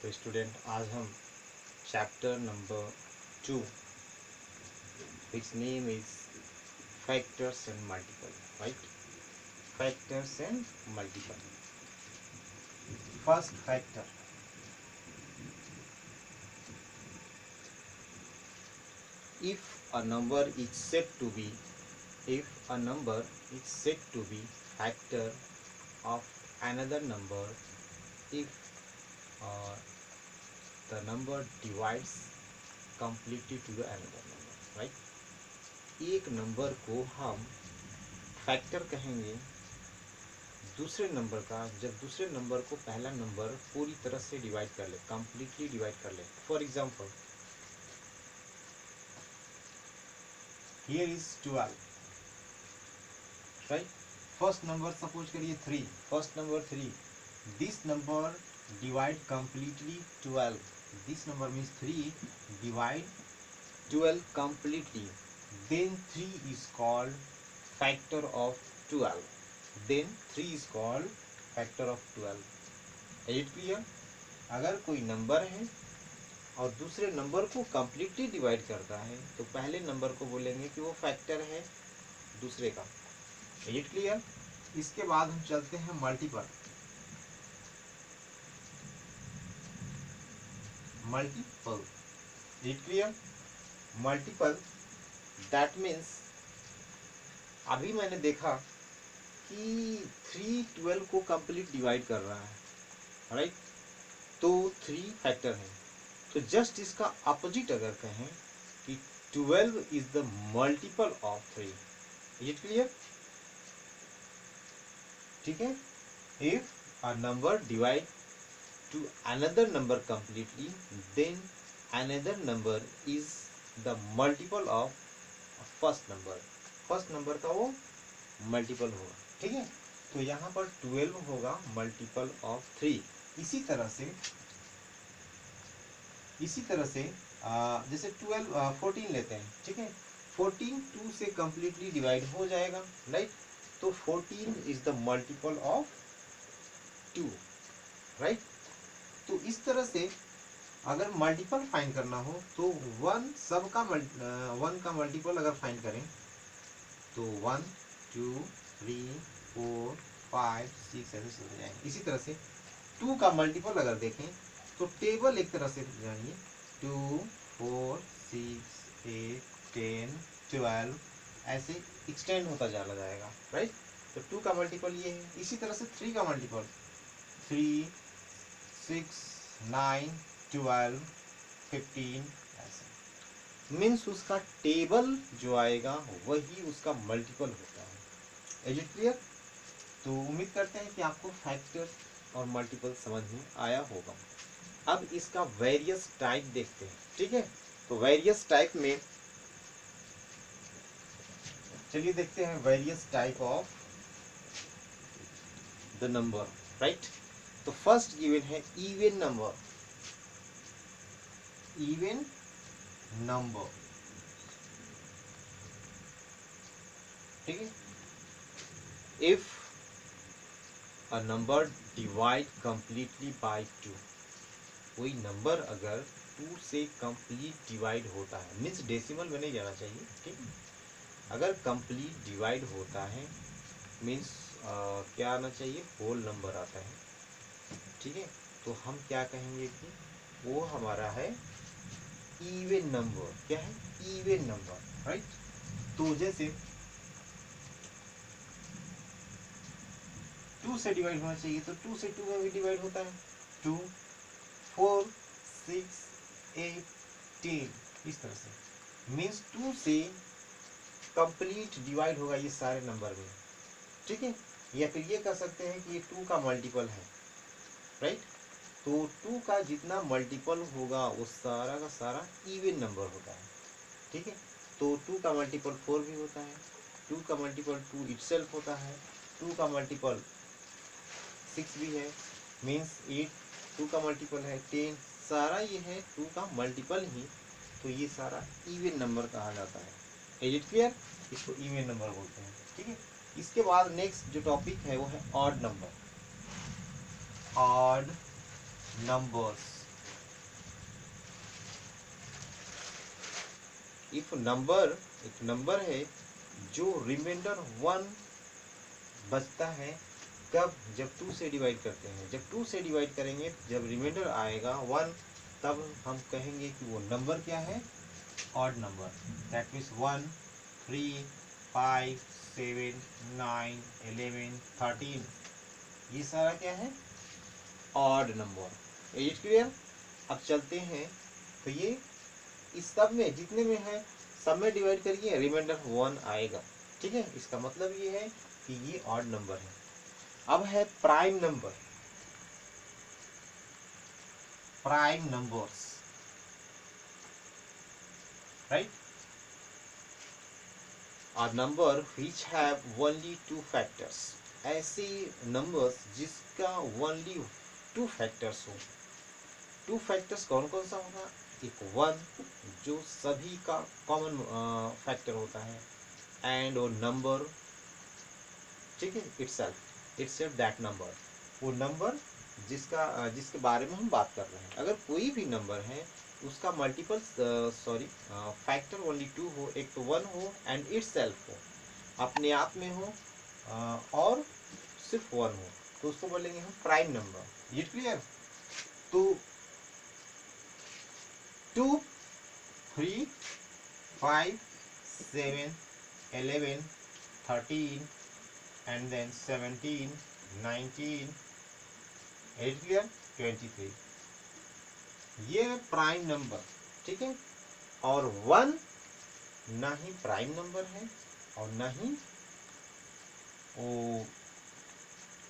तो स्टूडेंट आज हम chapter number 2 which name is factors and multiple, right? Factors and multiple. First factor, if a number is said to be factor of another number if the number divides completely to the another number, right? एक number को हम factor कहेंगे दूसरे number का जब दूसरे number को पहला नंबर पूरी तरह से डिवाइड कर ले, कंप्लीटली डिवाइड कर ले. For example, here is 12, right? First number suppose करिए 3, first number 3. This number divide completely 12. This number means 3 divide 12 completely. Then 3 is called factor of 12. Then 3 is called factor of 12. Is it clear? अगर कोई number है और दूसरे number को completely divide करता है तो पहले नंबर को बोलेंगे कि वो फैक्टर है दूसरे का. Is it clear? इसके बाद हम चलते हैं multiple. Multiple, Is it clear? Multiple that means अभी मैंने देखा कि 3 12 को कंप्लीट डिवाइड कर रहा है, राइट? तो 3 फैक्टर है. तो जस्ट इसका अपोजिट अगर कहें कि 12 is the multiple of 3. Is it clear? ठीक है. If a number divide to another number completely then another number is the multiple of first number का वो मल्टीपल होगा. ठीक है. तो यहाँ पर 12 होगा मल्टीपल ऑफ 3. इसी तरह से जैसे 14 लेते हैं. ठीक है. 14 2 से कंप्लीटली डिवाइड हो जाएगा, राइट? तो 14 is the multiple of 2, right? तो इस तरह से अगर मल्टीपल फाइंड करना हो तो 1 का मल्टीपल अगर फाइंड करें तो 1 2 3 4 5 6 ऐसे चले जाएंगे. इसी तरह से 2 का मल्टीपल अगर देखें तो टेबल एक तरह से जानिए 2 4 6 8 10 12 ऐसे एक्सटेंड होता चला जाएगा, राइट? तो 2 का मल्टीपल ये है. इसी तरह से 3 का मल्टीपल 3 6 9 12 15 ऐसे मीन्स उसका टेबल जो आएगा वही उसका मल्टीपल होता है. Is it clear? तो उम्मीद करते हैं कि आपको फैक्टर और मल्टीपल समझ में आया होगा. अब इसका वेरियस टाइप देखते हैं. ठीक है. तो वेरियस टाइप में चलिए देखते हैं various type of the number, right? तो फर्स्ट गिवन है इवन नंबर. इवन नंबर, ठीक है. If a number divide completely by 2, कोई नंबर अगर 2 से कंप्लीट डिवाइड होता है, मीन्स डेसिमल में नहीं जाना चाहिए. ठीक है. अगर कंप्लीट डिवाइड होता है मीन्स क्या आना चाहिए? होल नंबर आता है. ठीक है. तो हम क्या कहेंगे कि वो हमारा है इवन नंबर. क्या है? Even number, right? तो जैसे 2 से डिवाइड होना चाहिए तो 2 से 2 में भी डिवाइड होता है. 2 4 6 8 10 इस तरह से मीन्स 2 से कंप्लीट डिवाइड होगा ये सारे नंबर में. ठीक है. या फिर ये कह सकते हैं कि ये 2 का मल्टीपल है, राइट? तो 2 का जितना मल्टीपल होगा वो सारा का सारा इवन नंबर होता है. ठीक है. तो 2 का मल्टीपल 4 भी होता है. 2 का मल्टीपल 2 इटसेल्फ होता है. 2 का मल्टीपल 6 भी है, मीन्स 8. 2 का मल्टीपल है 10. सारा ये है 2 का मल्टीपल ही. तो ये सारा इवन नंबर कहा जाता है. Is it clear? इसको इवन नंबर बोलते हैं. ठीक है. इसके बाद नेक्स्ट जो टॉपिक है वो है odd number. Odd numbers. If number है जो रिमाइंडर 1 बचता है, कब? जब 2 से डिवाइड करते हैं। जब 2 से डिवाइड करेंगे, जब रिमाइंडर आएगा 1, तब हम कहेंगे कि वो नंबर क्या है? Odd number. दैट मीन्स 1, 3, 5, 7, 9, 11, 13, ये सारा क्या है? Odd number. Is it clear? अब चलते हैं, तो ये इस सब में जितने में है सब में डिवाइड करिए, रिमाइंडर 1 आएगा। ठीक है, इसका मतलब ये है कि ये ऑड नंबर है। अब है prime number. Prime numbers, right? A number which have only 2 factors, ऐसे नंबर्स जिसका only 2 factors हो। 2 factors कौन कौन सा होगा? एक 1 जो सभी का कॉमन फैक्टर होता है, एंड वो नंबर, ठीक है, इट्सेल्फ दैट नंबर, वो नंबर जिसके बारे में हम बात कर रहे हैं। अगर कोई भी नंबर है उसका मल्टीपल फैक्टर ओनली 2 हो, एक तो 1 हो एंड इट्सेल्फ हो, अपने आप में हो, और सिर्फ 1 हो, तो उसको बोलेंगे हम प्राइम नंबर। ये क्लियर? तो 2, 3, 5, 7, 11, 13 and then 17, 19, 8 क्लियर, 23, ये प्राइम नंबर। ठीक है, और 1 ना ही प्राइम नंबर है और ना ही वो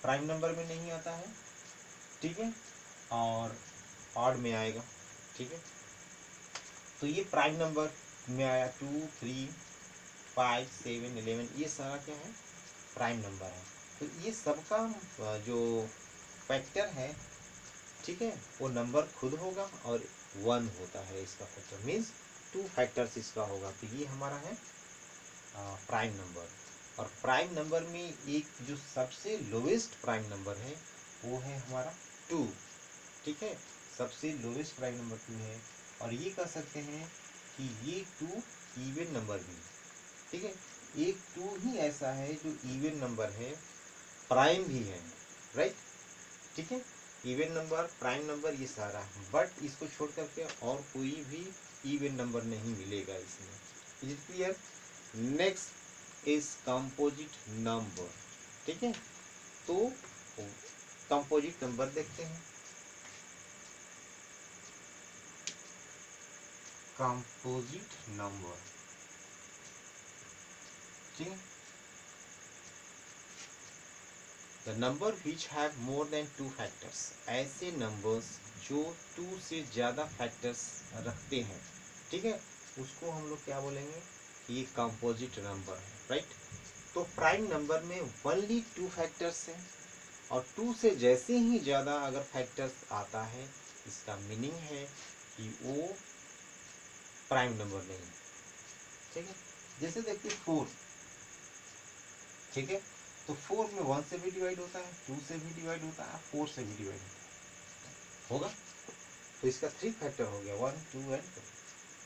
प्राइम नंबर में नहीं आता है। ठीक है, और ऑड में आएगा। ठीक है, तो ये प्राइम नंबर में आया 2, 3, 5, 7, 11, ये सारा क्या है? प्राइम नंबर है। तो ये सबका जो फैक्टर है, ठीक है, वो नंबर खुद होगा और 1 होता है इसका फैक्टर, मीन्स 2 फैक्टर्स इसका होगा। तो ये हमारा है प्राइम नंबर। और प्राइम नंबर में एक जो सबसे लोवेस्ट प्राइम नंबर है वो है हमारा 2। ठीक है, सबसे लोवेस्ट प्राइम नंबर 2 है। और ये कह सकते हैं कि ये 2 इवन नंबर भी, ठीक है, एक 2 ही ऐसा है जो इवन नंबर है, प्राइम भी है, राइट? ठीक है, इवन नंबर, प्राइम नंबर, ये सारा, बट इसको छोड़ करके और कोई भी इवन नंबर नहीं मिलेगा इसमें। Is it clear? Next is composite number. ठीक है, तो कंपोजिट नंबर देखते हैं। कंपोजिट नंबर, ठीक है, the number which have more than 2 factors, ऐसे नंबर्स जो 2 से ज़्यादा फैक्टर्स रखते हैं। ठीक है, उसको हम लोग क्या बोलेंगे? ये कंपोजिट नंबर है, राइट? तो प्राइम नंबर में ओनली 2 फैक्टर्स हैं, और 2 से जैसे ही ज़्यादा अगर फैक्टर्स आता है, इसका मीनिंग है कि वो प्राइम नंबर नहीं। ठीक है, जैसे देखिए 4, ठीक है, तो 4 में 1 से भी डिवाइड होता है, 2 से भी डिवाइड होता है, 4 से भी डिवाइड होगा। तो इसका 3 फैक्टर हो गया, 1, 2 एंड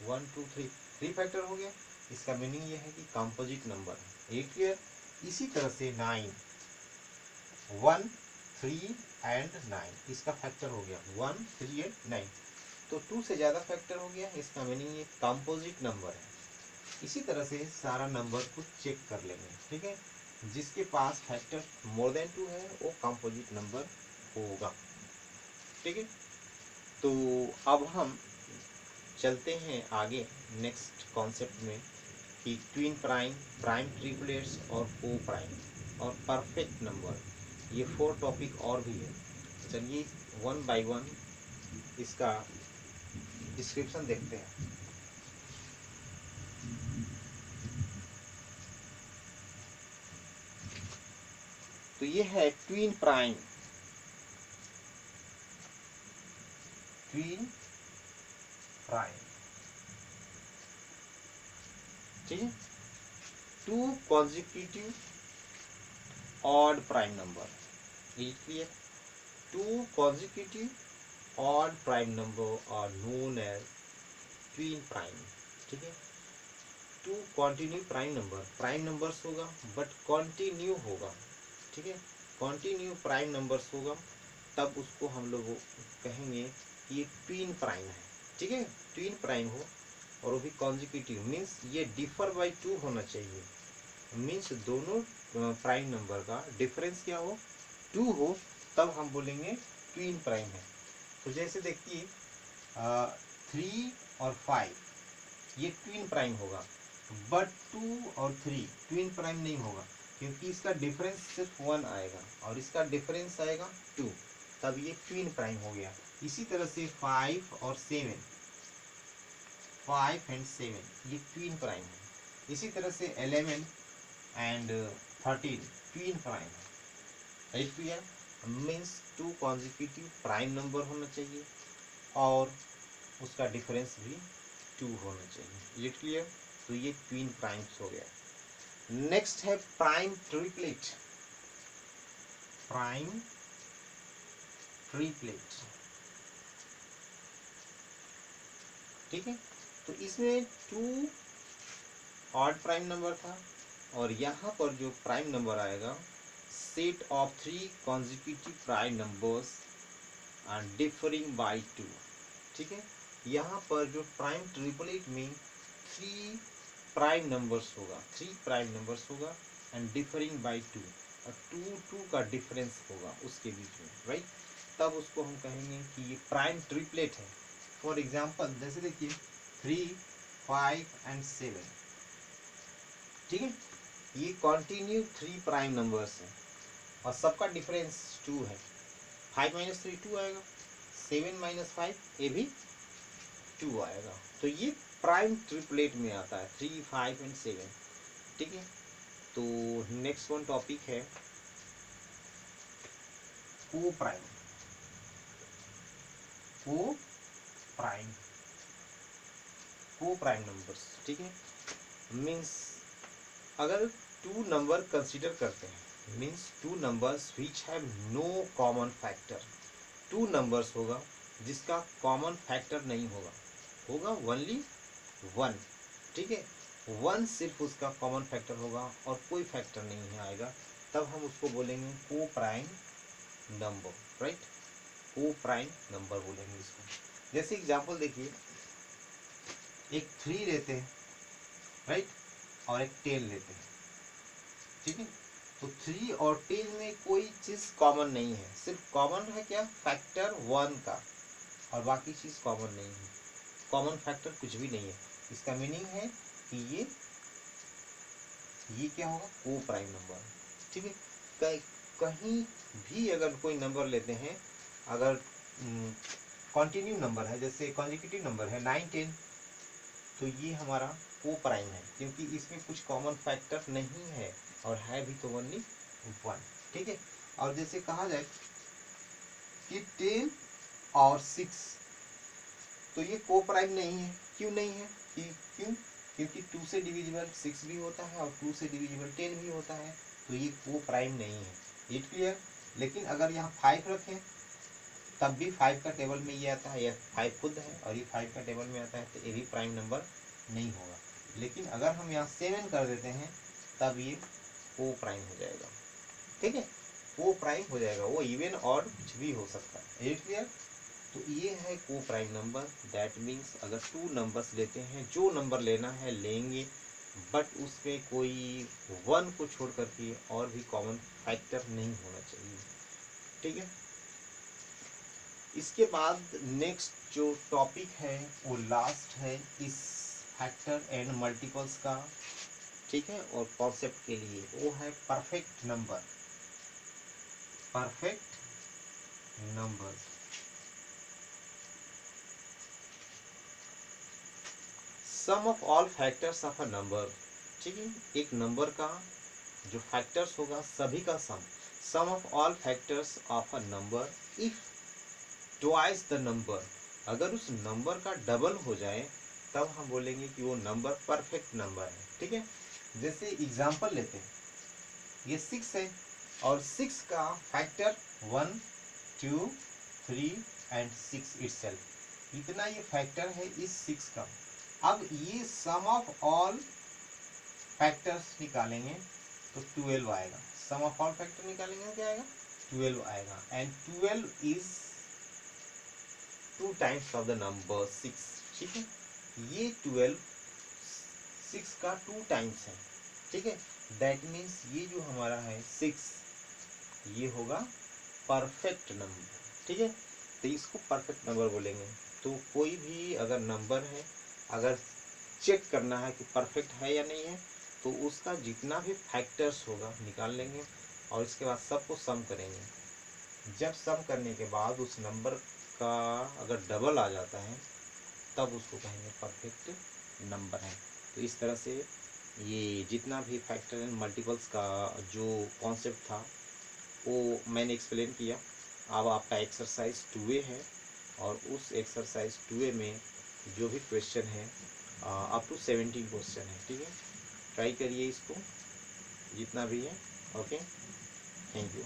1, 2, 3 फैक्टर हो गया। इसका मीनिंग ये है कि कंपोजिट नंबर है। एक क्लियर? इसी तरह से 9, 1, 3 एंड 9, इसका फैक्टर हो गया 1, 3 एंड 9। तो 2 से ज़्यादा फैक्टर हो गया, इसका मीनिंग ये कंपोजिट नंबर है। इसी तरह से सारा नंबर को चेक कर लेंगे। ठीक है, जिसके पास फैक्टर मोर देन 2 है वो कंपोजिट नंबर होगा। ठीक है, तो अब हम चलते हैं आगे नेक्स्ट कॉन्सेप्ट में कि ट्विन प्राइम, प्राइम ट्रिपलेट्स और को प्राइम और परफेक्ट नंबर, ये 4 टॉपिक और भी है। चलिए 1 बाय 1 इसका डिस्क्रिप्शन देखते हैं। तो ये है ट्विन प्राइम। ट्विन प्राइम, ठीक है, 2 consecutive odd prime number। Is it clear? 2 consecutive odd prime number are known as twin prime। ठीक है, टू कंटिन्यू प्राइम नंबर्स होगा बट कंटिन्यू होगा, ठीक है, कंटिन्यू प्राइम नंबर्स होगा, तब उसको हम लोग कहेंगे कि ये ट्विन प्राइम है, ठीक है, ट्विन प्राइम हो और वो भी कॉन्जिक्यूटिव, मीन्स ये डिफर बाई टू होना चाहिए, मीन्स दोनों प्राइम नंबर का डिफरेंस क्या हो, टू हो, तब हम बोलेंगे ट्विन प्राइम है। तो जैसे देखिए 3 और 5 ये ट्विन प्राइम होगा, बट 2 और 3 ट्विन प्राइम नहीं होगा, क्योंकि इसका डिफरेंस सिर्फ 1 आएगा और इसका डिफरेंस आएगा 2, तब ये ट्विन प्राइम हो गया। इसी तरह से 5 और 7, 5 एंड 7 ये ट्विन प्राइम है। इसी तरह से 11 एंड 13 ट्विन प्राइम है। Right clear, means two consecutive prime number होना चाहिए और उसका डिफरेंस भी 2 होना चाहिए। ये क्लियर, तो ये ट्विन प्राइम्स हो गया। नेक्स्ट है प्राइम ट्रिपलेट। प्राइम ट्रिपलेट, ठीक है, तो इसमें 2 ऑड प्राइम नंबर था और यहाँ पर जो प्राइम नंबर आएगा set of 3 consecutive prime numbers and differing by 2, ठीक है, यहाँ पर जो प्राइम ट्रिपलेट में 3 प्राइम नंबर्स होगा एंड डिफरिंग बाय 2 और 2 का डिफरेंस होगा उसके बीच में, राइट, तब उसको हम कहेंगे कि ये प्राइम ट्रिपलेट है। फॉर एग्जांपल जैसे देखिए 3, 5 एंड 7, ठीक है, ये कंटिन्यू 3 प्राइम नंबर्स हैं और सबका डिफरेंस 2 है। 5 माइनस 3 2 आएगा, 7 माइनस 5 ये भी 2 आएगा, तो ये प्राइम ट्रिपलेट में आता है 3, 5 एंड 7, ठीक है। तो नेक्स्ट वन टॉपिक है को प्राइम। को प्राइम नंबर्स, ठीक है, मीन्स अगर 2 नंबर कंसीडर करते हैं, means 2 numbers which have no common factor, 2 numbers होगा जिसका कॉमन फैक्टर नहीं होगा ओनली 1, ठीक है, 1 सिर्फ उसका कॉमन फैक्टर होगा और कोई फैक्टर नहीं आएगा, तब हम उसको बोलेंगे को प्राइम नंबर, राइट, को प्राइम नंबर बोलेंगे इसको। जैसे एग्जांपल देखिए, एक 3 लेते हैं, राइट, और एक 10 लेते हैं, ठीक है, तो 3 और 10 में कोई चीज कॉमन नहीं है, सिर्फ कॉमन है क्या, फैक्टर 1 का, और बाकी चीज कॉमन नहीं है, कॉमन फैक्टर कुछ भी नहीं है। इसका मीनिंग है कि ये क्या होगा, को प्राइम नंबर, ठीक है। कहीं भी अगर कोई नंबर लेते हैं, अगर कंटिन्यू नंबर है, जैसे कॉन्जिक्यूटिव नंबर है 9, 10, तो ये हमारा को प्राइम है, क्योंकि इसमें कुछ कॉमन फैक्टर नहीं है और है भी तो ओनली 1, ठीक है। और जैसे कहा जाए कि 10 और 6, तो ये को प्राइम नहीं है, क्यों नहीं है, क्योंकि 2 से डिविजिबल 6 भी होता है और 2 से डिविजिबल 10 भी होता है, तो ये को प्राइम नहीं है। It clear. लेकिन अगर यहाँ 5 रखें तब भी 5 का टेबल में ये आता है, ये 5 खुद है और ये 5 का टेबल में आता है, तो ये भी प्राइम नंबर नहीं होगा। लेकिन अगर हम यहाँ 7 कर देते हैं तब ये को प्राइम हो जाएगा, ठीक है, को प्राइम हो जाएगा, वो इवन और कुछ भी हो सकता है। It clear. तो ये है को प्राइम नंबर, दैट मीन्स अगर 2 नंबर्स लेते हैं, जो नंबर लेना है लेंगे, बट उसमें कोई 1 को छोड़ करके और भी कॉमन फैक्टर नहीं होना चाहिए, ठीक है। इसके बाद नेक्स्ट जो टॉपिक है वो लास्ट है इस फैक्टर एंड मल्टीपल्स का, ठीक है, और कॉन्सेप्ट के लिए वो है perfect number. Sum of all factors of a number, ठीक है, एक नंबर का जो फैक्टर्स होगा सभी का sum of all factors of a number if twice the number, अगर उस नंबर का डबल हो जाए तब हम बोलेंगे कि वो नंबर परफेक्ट नंबर है, ठीक है। जैसे एग्जांपल लेते हैं, ये 6 है और 6 का फैक्टर 1, 2, 3 एंड 6 इटसेल्फ, इतना ये फैक्टर है इस 6 का। अब ये सम ऑफ ऑल फैक्टर्स निकालेंगे तो 12 आएगा। सम ऑफ ऑल फैक्टर निकालेंगे तो क्या आएगा, 12 आएगा। And 12 is 2 times of the number 6। ठीक है, ये 12 6 का 2 टाइम्स है। ठीक है, दैट मीन्स ये जो हमारा है 6, ये होगा परफेक्ट नंबर। ठीक है, तो इसको परफेक्ट नंबर बोलेंगे। तो कोई भी अगर नंबर है, अगर चेक करना है कि परफेक्ट है या नहीं है, तो उसका जितना भी फैक्टर्स होगा निकाल लेंगे और इसके बाद सबको सम करेंगे। जब सम करने के बाद उस नंबर का अगर डबल आ जाता है तब उसको कहेंगे परफेक्ट नंबर है। तो इस तरह से ये जितना भी फैक्टर एंड मल्टीपल्स का जो कॉन्सेप्ट था वो मैंने एक्सप्लेन किया। अब आपका एक्सरसाइज 2A है और उस एक्सरसाइज 2A में जो भी क्वेश्चन है अप टू 17 क्वेश्चन है। ठीक है, ट्राई करिए इसको जितना भी है। Okay, thank you.